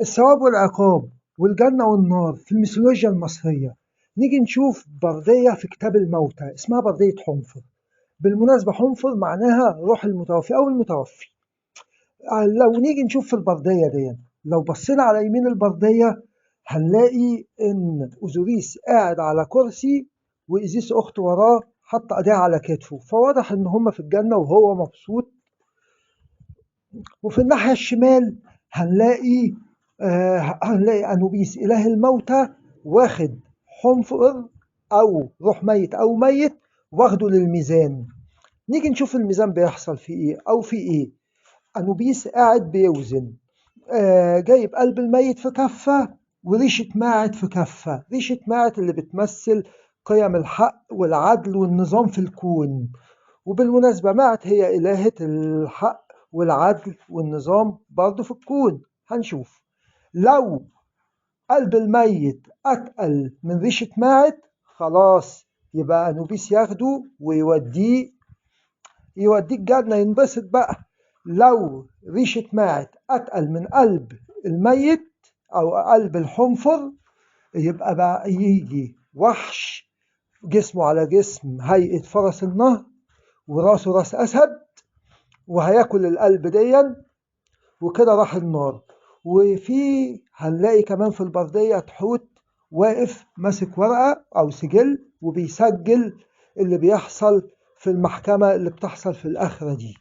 الثواب والعقاب والجنة والنار في الميثولوجيا المصرية. نيجي نشوف بردية في كتاب الموتى اسمها بردية حنفر. بالمناسبة حنفر معناها روح المتوفي أو المتوفي. لو نيجي نشوف في البردية دي، لو بصينا على يمين البردية هنلاقي إن أوزوريس قاعد على كرسي وإيزيس أخته وراه حاطة إيديها على كتفه، فواضح إن هما في الجنة وهو مبسوط. وفي الناحية الشمال هنلاقي أنوبيس إله الموتى واخد حنفر أو روح ميت أو ميت واخده للميزان. نيجي نشوف الميزان بيحصل فيه إيه أو فيه إيه. أنوبيس قاعد بيوزن، جايب قلب الميت في كفة وريشة ماعد في كفة. ريشة ماعد اللي بتمثل قيم الحق والعدل والنظام في الكون. وبالمناسبة ماعد هي إلهة الحق والعدل والنظام برضه في الكون. هنشوف لو قلب الميت أتقل من ريشة ماعد خلاص يبقى أنوبيس ياخده يوديه الجنة ينبسط بقى. لو ريشة ماعد أتقل من قلب الميت أو قلب الحنفر يبقى بقى يجي وحش جسمه على جسم هيئة فرس النهر وراسه راس أسد وهياكل القلب ديا وكده راح النار. هنلاقي كمان في البردية تحوت واقف ماسك ورقة أو سجل وبيسجل اللي بيحصل في المحكمة اللي بتحصل في الآخرة دي.